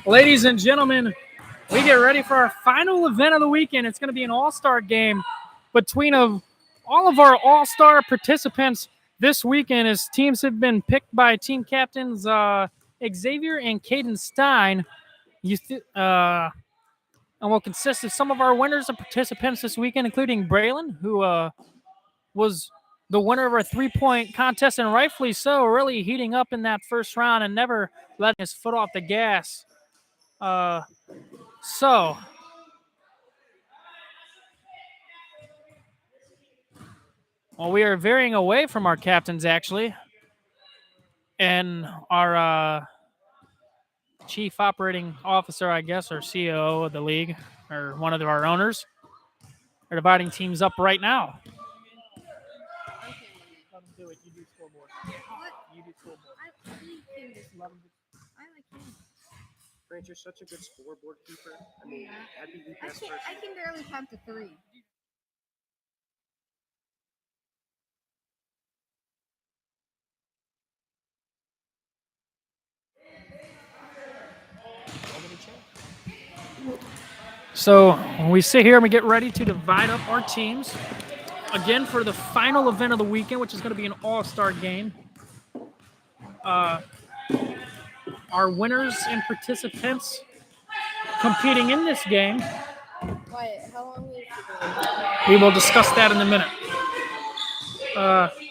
Ladies and gentlemen, we get ready for our final event of the weekend. It's going to be an all-star game between all of our all-star participants this weekend, as teams have been picked by team captains Xavier and Caden Stein. And will consist of some of our winners and participants this weekend, including Braylon, who was the winner of our three-point contest, and rightfully so, really heating up in that first round and never letting his foot off the gas. So, well, we are veering away from our captains, actually, and our chief operating officer, I guess, or CEO of the league, or one of our owners, are dividing teams up right now. Let them do it. You do scoreboard. What? You do scoreboard. I like him. Let them do. I like him. Grant, you're such a good scoreboard keeper. I mean, that'd be the best person. I can barely count to 3. So when we sit here and we get ready to divide up our teams, again for the final event of the weekend, which is going to be an all-star game. Our winners and participants competing in this game, Wyatt, how long will you we will discuss that in a minute.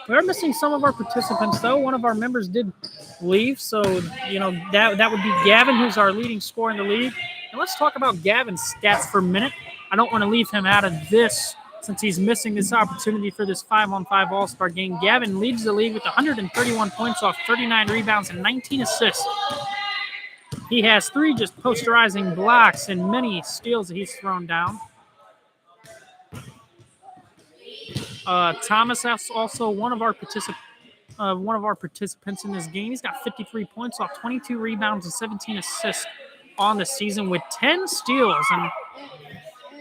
We are missing some of our participants, though. One of our members did leave, so that would be Gavin, who's our leading scorer in the league. And let's talk about Gavin's stats for a minute. I don't want to leave him out of this since he's missing this opportunity for this 5-on-5 All-Star game. Gavin leads the league with 131 points off 39 rebounds and 19 assists. He has 3 just posterizing blocks and many steals that he's thrown down. Thomas is also one of our participants in this game. He's got 53 points off 22 rebounds and 17 assists on the season with 10 steals, and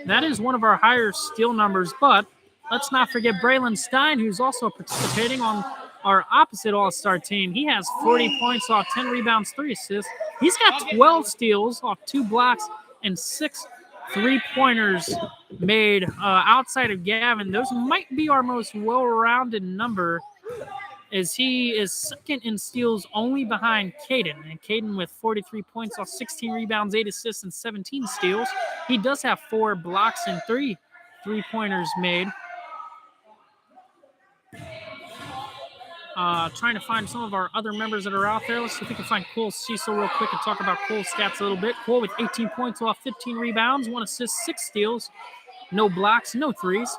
that is one of our higher steal numbers. But let's not forget Braylon Stein, who's also participating on our opposite all-star team. He has 40 points off 10 rebounds, 3 assists. He's got 12 steals off 2 blocks and 6 three-pointers made outside of Gavin. Those might be our most well-rounded number, as he is second in steals only behind Caden. And Caden with 43 points off 16 rebounds, 8 assists, and 17 steals. He does have 4 blocks and 3 three-pointers made. Trying to find some of our other members that are out there. Let's see if we can find Cole Cecil real quick and talk about Cole's stats a little bit. Cole with 18 points off 15 rebounds, 1 assist, 6 steals, no blocks, no threes.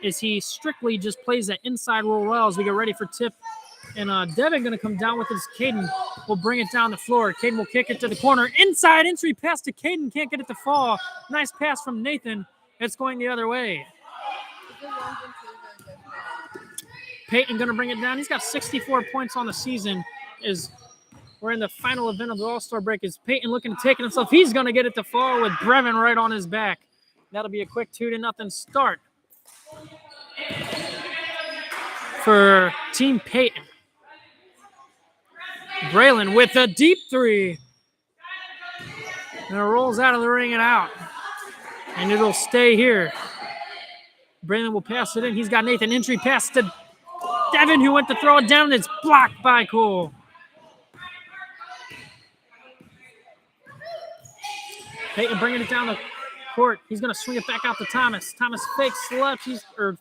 As he strictly just plays that inside roll well as we get ready for tip. And Devin going to come down with his. Caden will bring it down the floor. Caden will kick it to the corner. Inside entry pass to Caden. Can't get it to fall. Nice pass from Nathan. It's going the other way. Peyton going to bring it down. He's got 64 points on the season. As we're in the final event of the All-Star break. Is Peyton looking to take it himself? He's going to get it to fall with Brevin right on his back. That'll be a quick 2-0 start for Team Peyton. Braylon with a deep 3. And it rolls out of the ring and out. And it'll stay here. Braylon will pass it in. He's got Nathan. Entry pass to Devin, who went to throw it down. It's blocked by Cole. Peyton bringing it down the court. He's going to swing it back out to Thomas. Thomas fakes left.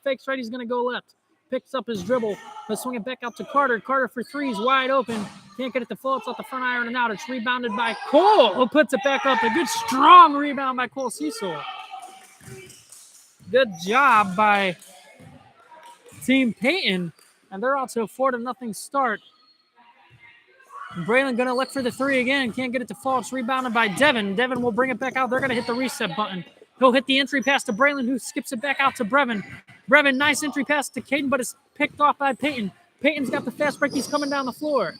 Fakes right. He's going to go left. Picks up his dribble. Let's swing it back out to Carter. Carter for 3. He's wide open. Can't get it to fall. It's off the front iron and out. It's rebounded by Cole, who puts it back up. A good, strong rebound by Cole Cecil. Good job by Team Peyton. And they're out to a 4-0 start. Braylon going to look for the 3 again. Can't get it to fall. It's rebounded by Devin. Devin will bring it back out. They're going to hit the reset button. He'll hit the entry pass to Braylon, who skips it back out to Brevin. Brevin, nice entry pass to Caden, but it's picked off by Peyton. Peyton's got the fast break. He's coming down the floor.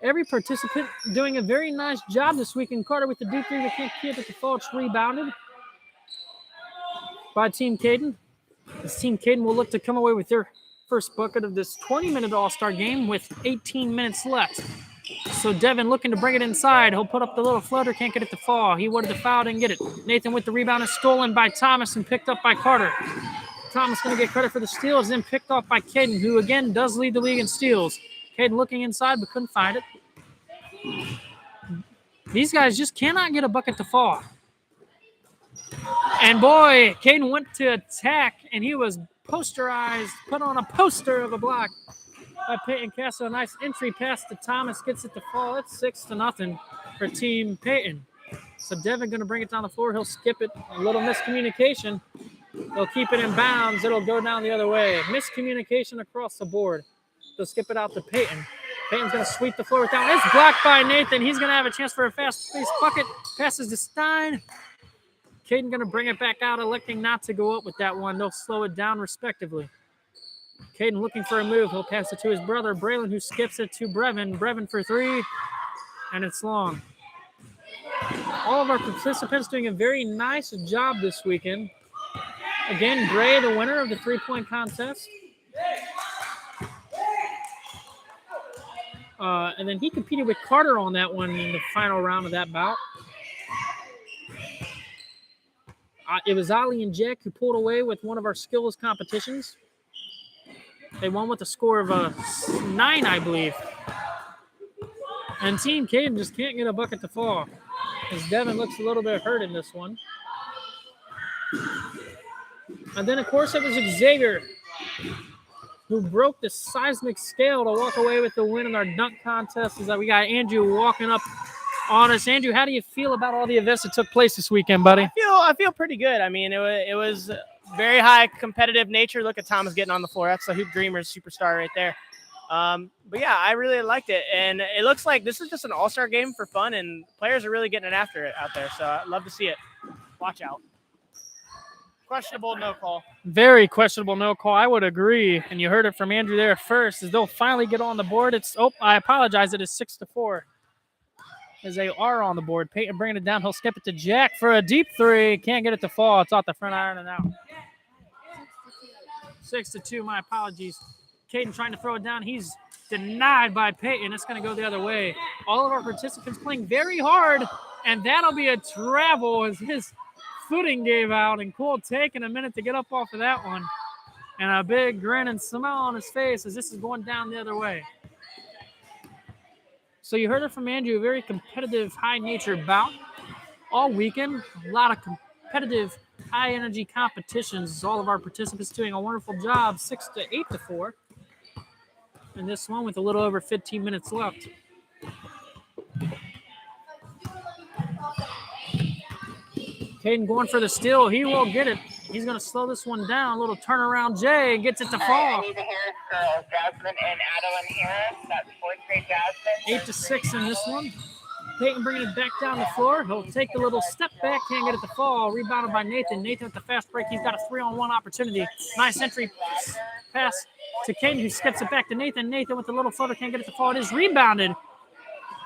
Every participant doing a very nice job this weekend. Carter with the deep 3. They can't get it to fall. It's rebounded by Team Caden. This Team Caden will look to come away with their first bucket of this 20-minute All-Star game with 18 minutes left. So Devin looking to bring it inside. He'll put up the little floater, can't get it to fall. He wanted the foul, didn't get it. Nathan with the rebound is stolen by Thomas and picked up by Carter. Thomas going to get credit for the steals, then picked off by Caden, who again does lead the league in steals. Caden looking inside but couldn't find it. These guys just cannot get a bucket to fall. And boy, Caden went to attack, and he was posterized, put on a poster of a block by Peyton Castro. A nice entry pass to Thomas, gets it to fall. It's 6-0 for Team Peyton. So Devin going to bring it down the floor. He'll skip it. A little miscommunication. They'll keep it in bounds. It'll go down the other way. Miscommunication across the board. They'll skip it out to Peyton. Peyton's going to sweep the floor down. It's blocked by Nathan. He's going to have a chance for a fast-paced bucket. Passes to Stein. Caden going to bring it back out, electing not to go up with that one. They'll slow it down respectively. Caden looking for a move. He'll pass it to his brother, Braylon, who skips it to Brevin. Brevin for three, and it's long. All of our participants doing a very nice job this weekend. Again, Bray, the winner of the three-point contest. And then he competed with Carter on that one in the final round of that bout. It was Ali and Jack who pulled away with one of our skills competitions. They won with a score of 9, I believe. And Team Caden just can't get a bucket to fall, as Devin looks a little bit hurt in this one. And then, of course, it was Xavier who broke the seismic scale to walk away with the win in our dunk contest. Is that we got Andrew walking up on us. Andrew, how do you feel about all the events that took place this weekend, buddy? I feel pretty good. I mean, it was very high competitive nature. Look at Thomas getting on the floor. That's the Hoop Dreamers superstar right there. But yeah, I really liked it, and it looks like this is just an all-star game for fun, and players are really getting it after it out there. So I'd love to see it. Watch out. Questionable no call. Very questionable no call. I would agree. And you heard it from Andrew there first, as they'll finally get on the board. I apologize. It is 6-4. As they are on the board. Peyton bringing it down. He'll skip it to Jack for a deep three. Can't get it to fall. It's off the front iron and out. 6-2. My apologies. Caden trying to throw it down. He's denied by Peyton. It's going to go the other way. All of our participants playing very hard, and that'll be a travel as his footing gave out. And Cole taking a minute to get up off of that one. And a big grin and smile on his face as this is going down the other way. So you heard it from Andrew, a very competitive, high-natured bout all weekend. A lot of competitive, high-energy competitions. All of our participants doing a wonderful job, 6-8-4. And this one with a little over 15 minutes left. Caden going for the steal. He will get it. He's going to slow this one down. A little turnaround. Jay gets it to fall. I need the Harris girls, Jasmine and Adeline Harris. That's fourth grade Jasmine. 8-6 in this one. Peyton bringing it back down the floor. He'll take the little step back. Can't get it to fall. Rebounded by Nathan. Nathan with the fast break. He's got a 3-on-1 opportunity. Nice entry pass to Caden, who skips it back to Nathan. Nathan with the little floater. Can't get it to fall. It is rebounded.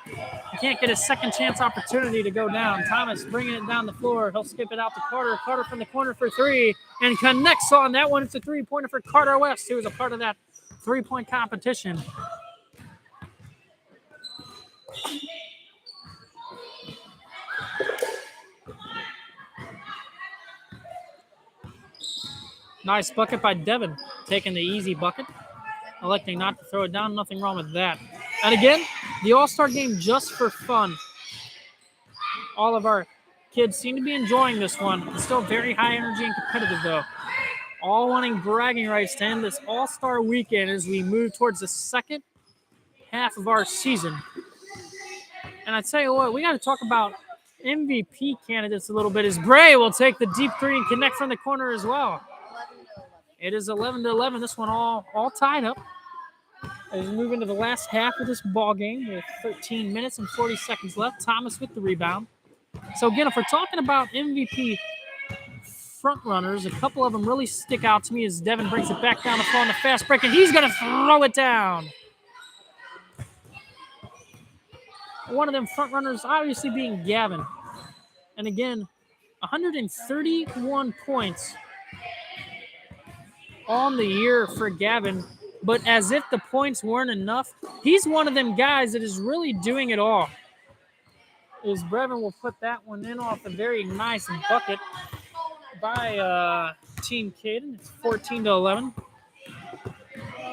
He can't get a second chance opportunity to go down. Thomas bringing it down the floor. He'll skip it out to Carter. Carter from the corner for three and connects on that one. It's a three-pointer for Carter West, who was a part of that three-point competition. Nice bucket by Devin, taking the easy bucket, electing not to throw it down. Nothing wrong with that. And again, the All-Star game just for fun. All of our kids seem to be enjoying this one. It's still very high energy and competitive, though. All wanting bragging rights to end this All-Star weekend as we move towards the second half of our season. And I tell you what, we got to talk about MVP candidates a little bit, as Bray will take the deep three and connect from the corner as well. 11-11. It is 11-11. This one all tied up. As we move into the last half of this ball game with 13 minutes and 40 seconds left. Thomas with the rebound. So again, if we're talking about MVP front runners, a couple of them really stick out to me as Devin brings it back down the floor on the fast break, and he's going to throw it down. One of them front runners obviously being Gavin. And again, 131 points on the year for Gavin, but as if the points weren't enough, he's one of them guys that is really doing it all. As Brevin will put that one in off a very nice bucket by Team Caden. It's 14-11.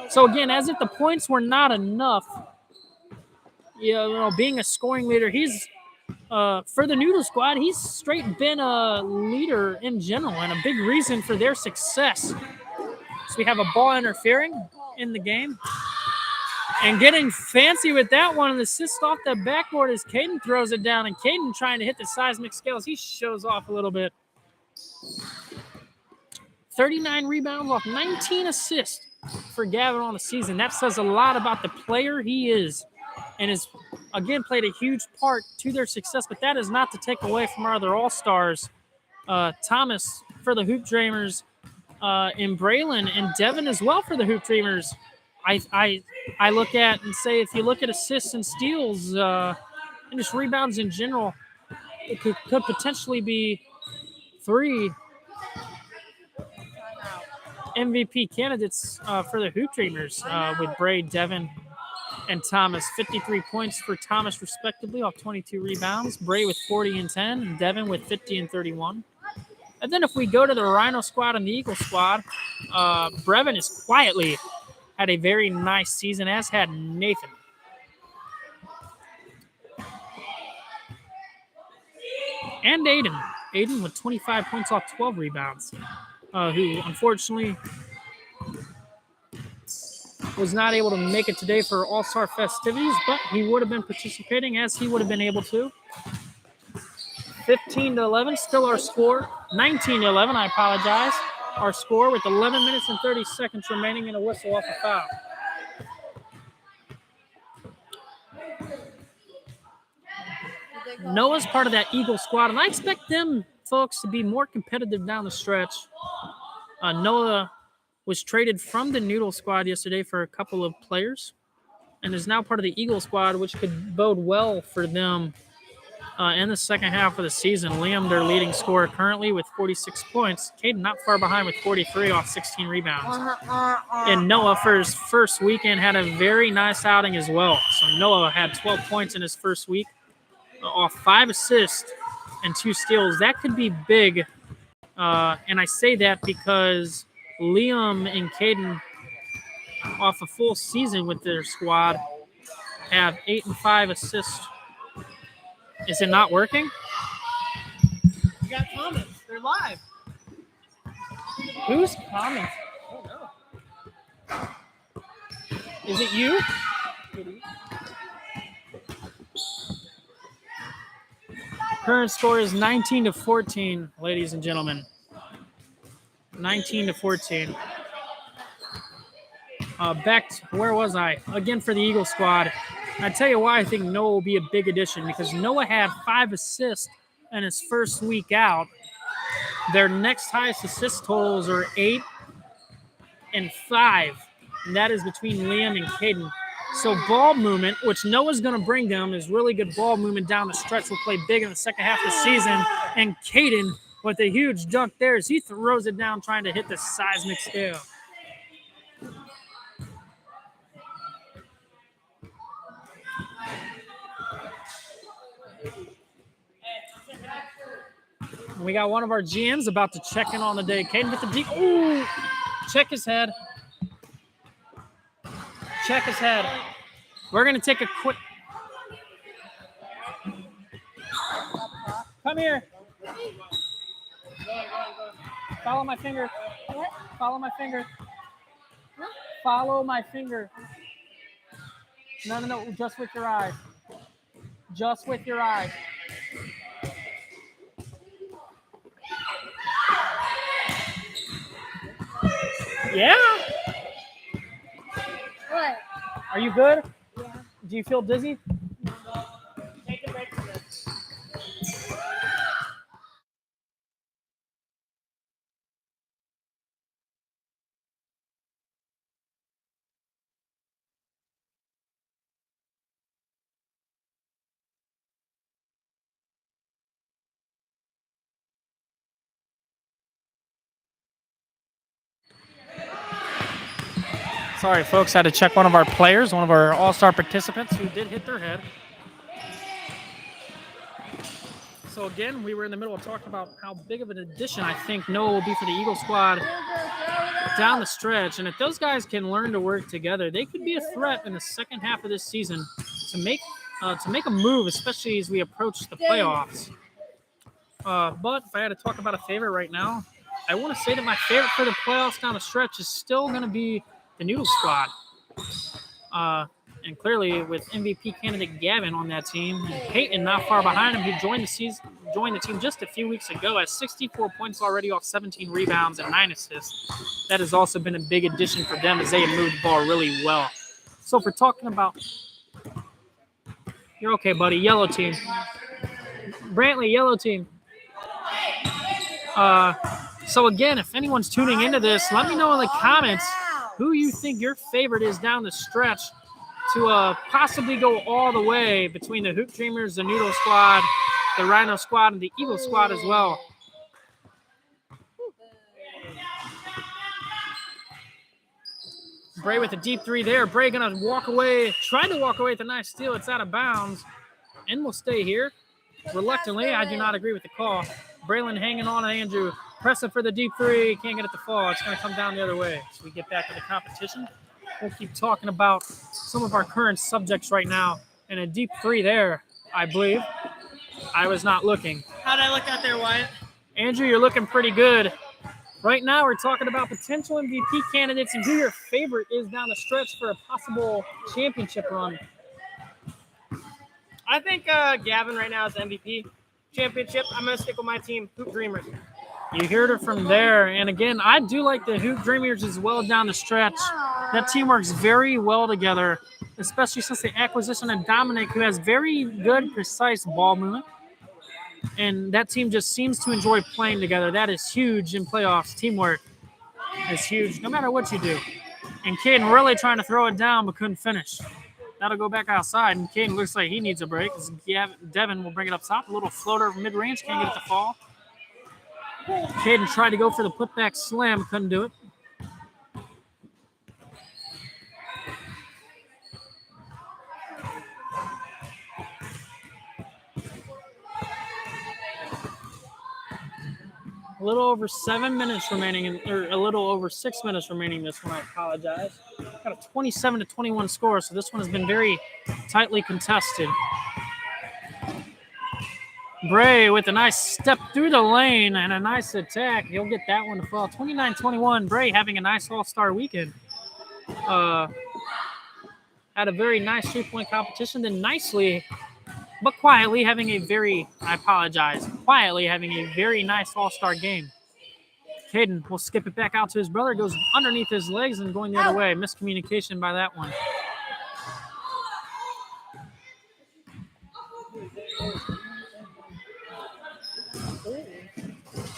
So again, as if the points were not enough, being a scoring leader, he's for the Noodle Squad, he's straight been a leader in general and a big reason for their success. So we have a ball interfering in the game. And getting fancy with that one, an assist off the backboard as Caden throws it down. And Caden trying to hit the seismic scales. He shows off a little bit. 39 rebounds off 19 assists for Gavin on the season. That says a lot about the player he is and has, again, played a huge part to their success. But that is not to take away from our other all-stars. Thomas for the Hoop Dreamers, and Braylon and Devin as well for the Hoop Dreamers. I look at and say, if you look at assists and steals and just rebounds in general, it could potentially be 3 MVP candidates for the Hoop Dreamers with Bray, Devin, and Thomas. 53 points for Thomas, respectively, off 22 rebounds. Bray with 40 and 10, and Devin with 50 and 31. And then if we go to the Rhino Squad and the Eagle Squad, Brevin is quietly had a very nice season, as had Nathan. And Aiden. Aiden with 25 points off 12 rebounds, who unfortunately was not able to make it today for All-Star festivities, but he would have been participating as he would have been able to. 15-11, still our score. 19-11, I apologize. Our score with 11 minutes and 30 seconds remaining and a whistle off a foul. Noah's part of that Eagle squad, and I expect them folks to be more competitive down the stretch. Noah was traded from the Noodle squad yesterday for a couple of players and is now part of the Eagle squad, which could bode well for them in the second half of the season. Liam, their leading scorer currently with 46 points. Caden not far behind with 43 off 16 rebounds. And Noah, for his first weekend, had a very nice outing as well. So Noah had 12 points in his first week off 5 assists and 2 steals. That could be big. And I say that because Liam and Caden, off a full season with their squad, have 8 and 5 assists. Is it not working? You got comments. They're live. Who's commenting? Oh, no. Is it you? Current score is 19-14, ladies and gentlemen. 19-14. Back to, where was I? Again for the Eagle squad. I tell you why I think Noah will be a big addition, because Noah had 5 assists in his first week out. Their next highest assist totals are 8 and 5, and that is between Liam and Caden. So ball movement, which Noah's going to bring them, is really good ball movement down the stretch. Will play big in the second half of the season. And Caden, with a huge dunk there, as he throws it down trying to hit the seismic scale. We got one of our GMs about to check in on the day. Caden with the deep. Ooh! Check his head. Check his head. We're going to take a quick. Come here. Follow my finger. Follow my finger. Follow my finger. No. Just with your eye. Just with your eye. Yeah. What? Are you good? Yeah. Do you feel dizzy? Take a break from this. Sorry, folks. Had to check one of our players, one of our all-star participants who did hit their head. So again, we were in the middle of talking about how big of an addition I think Noah will be for the Eagle squad down the stretch. And if those guys can learn to work together, they could be a threat in the second half of this season to make a move, especially as we approach the playoffs. But if I had to talk about a favorite right now, I want to say that my favorite for the playoffs down the stretch is still going to be the Noodle squad. And clearly, with MVP candidate Gavin on that team, and Peyton not far behind him, who joined the team just a few weeks ago, has 64 points already off 17 rebounds and 9 assists. That has also been a big addition for them as they have moved the ball really well. So if we're talking about, you're okay, buddy. Yellow team, Brantley, yellow team. So again, if anyone's tuning into this, let me know in the comments who you think your favorite is down the stretch to possibly go all the way between the Hoop Dreamers, the Noodle squad, the Rhino squad, and the Eagle squad as well. Bray with a deep three there. Bray going to walk away, trying to walk away with a nice steal. It's out of bounds and will stay here. Reluctantly, I do not agree with the call. Braylon hanging on to Andrew. Pressing for the deep three. Can't get it to fall. It's going to come down the other way. So we get back to the competition. We'll keep talking about some of our current subjects right now. And a deep three there, I believe. I was not looking. How'd I look out there, Wyatt? Andrew, you're looking pretty good. Right now, we're talking about potential MVP candidates and who your favorite is down the stretch for a possible championship run. I think Gavin right now is MVP championship. I'm going to stick with my team, Hoop Dreamers. You heard it from there. And again, I do like the Hoop Dreamers as well down the stretch. That team works very well together, especially since the acquisition of Dominic, who has very good, precise ball movement. And that team just seems to enjoy playing together. That is huge in playoffs. Teamwork is huge, no matter what you do. And Caden really trying to throw it down, but couldn't finish. That'll go back outside, and Caden looks like he needs a break. Devin will bring it up top. A little floater mid-range, can't get it to fall. Caden tried to go for the putback slam, couldn't do it. A little over 7 minutes remaining, or a little over 6 minutes remaining this one, I apologize. Got a 27-21 score, so this one has been very tightly contested. Bray with a nice step through the lane and a nice attack. He'll get that one to fall. 29-21. Bray having a nice all-star weekend. Had a very nice three-point competition. Then nicely, but quietly having a very nice all-star game. Caden will skip it back out to his brother. Goes underneath his legs and going the other way. Miscommunication by that one.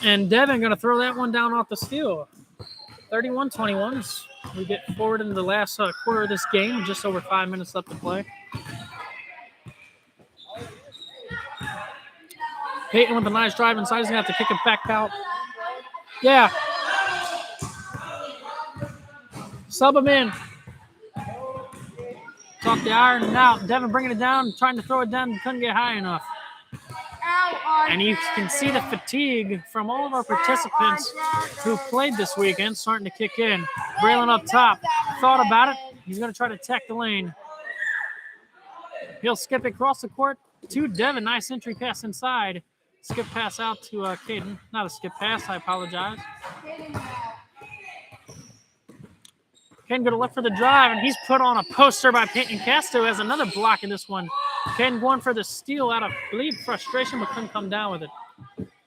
And Devin going to throw that one down off the steal. 31-21. We get forward into the last quarter of this game. Just over 5 minutes left to play. Peyton with a nice drive inside. He's going to have to kick it back out. Yeah. Sub him in. Talk the iron out. Devin bringing it down, trying to throw it down. Couldn't get high enough. And you can see the fatigue from all of our participants who played this weekend starting to kick in. Braylon up top. Thought about it. He's going to try to attack the lane. He'll skip it across the court to Devin. Nice entry pass inside. Skip pass out to Caden. Not a skip pass. I apologize. Caden going to look for the drive, and he's put on a poster by Peyton Casto. Has another block in this one. Caden going for the steal out of, I believe, frustration, but couldn't come down with it.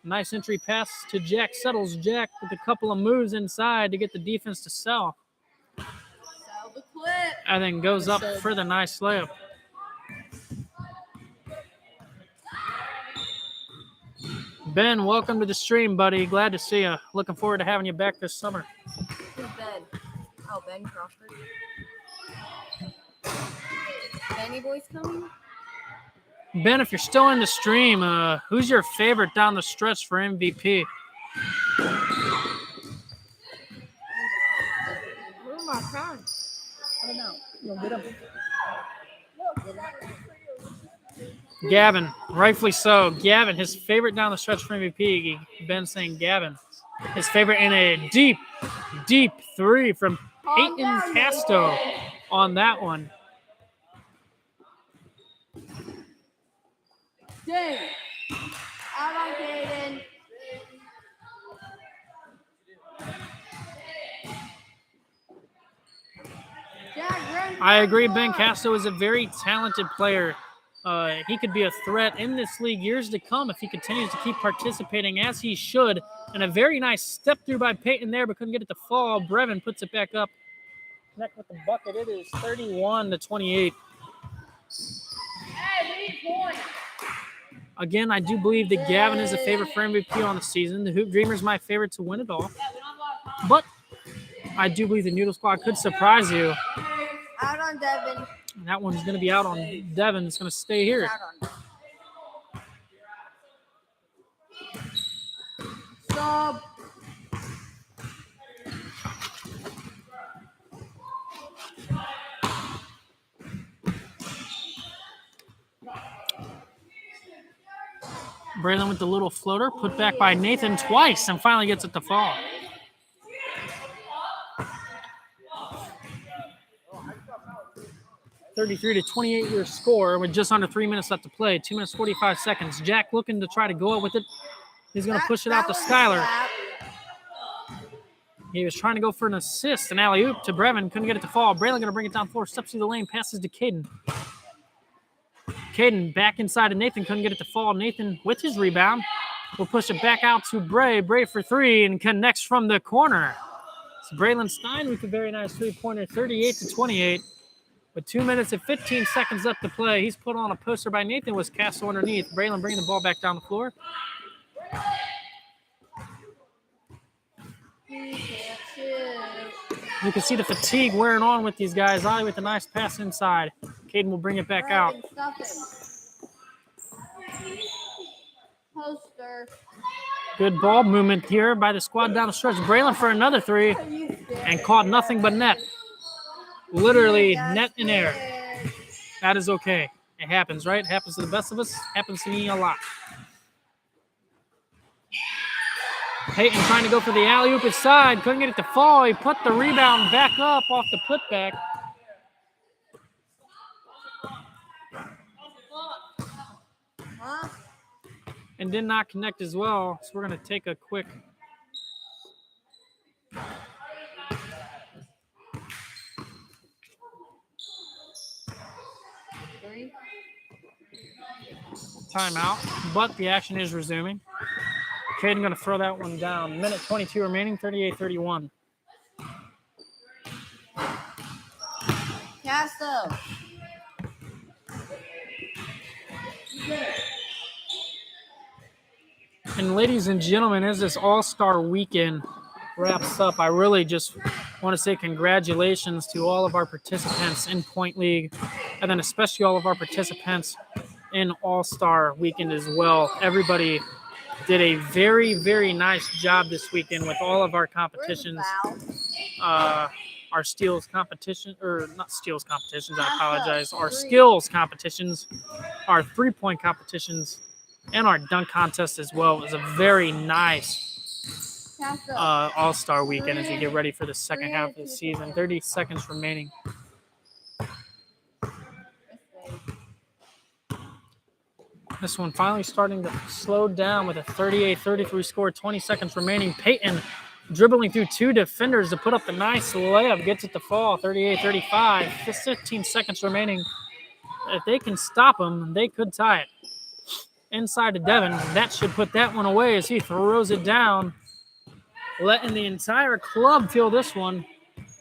Nice entry pass to Jack. Settles Jack with a couple of moves inside to get the defense to sell. And then goes up for the nice layup. Ben, welcome to the stream, buddy. Glad to see you. Looking forward to having you back this summer. Who's Ben? Oh, Ben Crawford. Benny Boy's coming? Ben, if you're still in the stream, who's your favorite down the stretch for MVP? Who am I trying? Gavin, rightfully so. Gavin, his favorite down the stretch for MVP. Ben saying Gavin. His favorite in a deep, deep three from Peyton Casto on that one. Dang. Out on Caden. I agree. Ben Casto is a very talented player. He could be a threat in this league years to come if he continues to keep participating as he should. And a very nice step through by Peyton there, but couldn't get it to fall. Brevin puts it back up. Connect with the bucket. It is 31-28. Again, I do believe that Gavin is a favorite for MVP on the season. The Hoop Dreamer is my favorite to win it all. But I do believe the Noodle Squad could surprise you. Out on Devin. And that one's going to be out on Devin. It's going to stay here. Out on Sub. Braylon with the little floater, put back by Nathan twice, and finally gets it to fall. (33-28) your score with just under 3 minutes left to play. 2 minutes 45 seconds. Jack looking to try to go up with it. He's going to push it out to Skylar. He was trying to go for an assist, an alley-oop to Brevin. Couldn't get it to fall. Braylon going to bring it down floor, steps through the lane, passes to Caden. Caden back inside of Nathan. Couldn't get it to fall. Nathan with his rebound will push it back out to Bray. Bray for three and connects from the corner. So Braylon Stein with a very nice three-pointer, 38-28. With 2 minutes and 15 seconds left to play, he's put on a poster by Nathan, was Castle underneath. Braylon bringing the ball back down the floor. You can see the fatigue wearing on with these guys. Ollie with a nice pass inside. Caden will bring it back out. Poster. Good ball movement here by the squad down the stretch. Braylon for another three and caught nothing but net. Literally net in air. That is okay. It happens, right? It happens to the best of us. Happens to me a lot. Peyton trying to go for the alley-oop inside. Couldn't get it to fall. He put the rebound back up off the putback. Huh? And did not connect as well. So we're going to take a quick timeout, but the action is resuming. Caden going to throw that one down. Minute 22 remaining, 38-31. Castle. And ladies and gentlemen, as this All-Star Weekend wraps up, I really just want to say congratulations to all of our participants in Point League, and then especially all of our participants in All-Star Weekend as well. Everybody did a very, very nice job this weekend with all of our competitions. Our steals competition, or not steals competitions, I apologize. Our skills competitions, our three-point competitions, and our dunk contest as well. It was a very nice All-Star Weekend as we get ready for the second half of the season. 30 seconds remaining. This one finally starting to slow down with a 38-33 score, 20 seconds remaining. Peyton dribbling through two defenders to put up the nice layup, gets it to fall, 38-35, just 15 seconds remaining. If they can stop him, they could tie it. Inside to Devin, that should put that one away as he throws it down, letting the entire club feel this one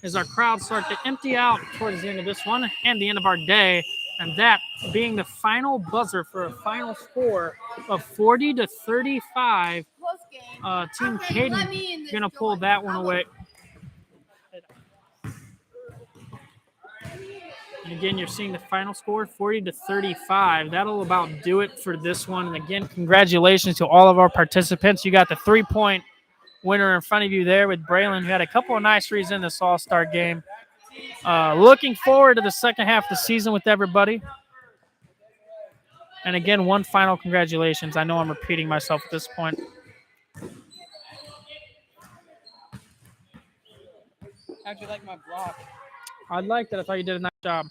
as our crowd start to empty out towards the end of this one and the end of our day. And that being the final buzzer for a final score of 40-35. Team Caden going to pull that one away. And again, you're seeing the final score, 40-35. That'll about do it for this one. And again, congratulations to all of our participants. You got the three-point winner in front of you there with Braylon, who had a couple of nice threes in this All-Star game. Looking forward to the second half of the season with everybody. And again, one final congratulations. I know I'm repeating myself at this point. How'd you like my block? I liked it. I thought you did a nice job.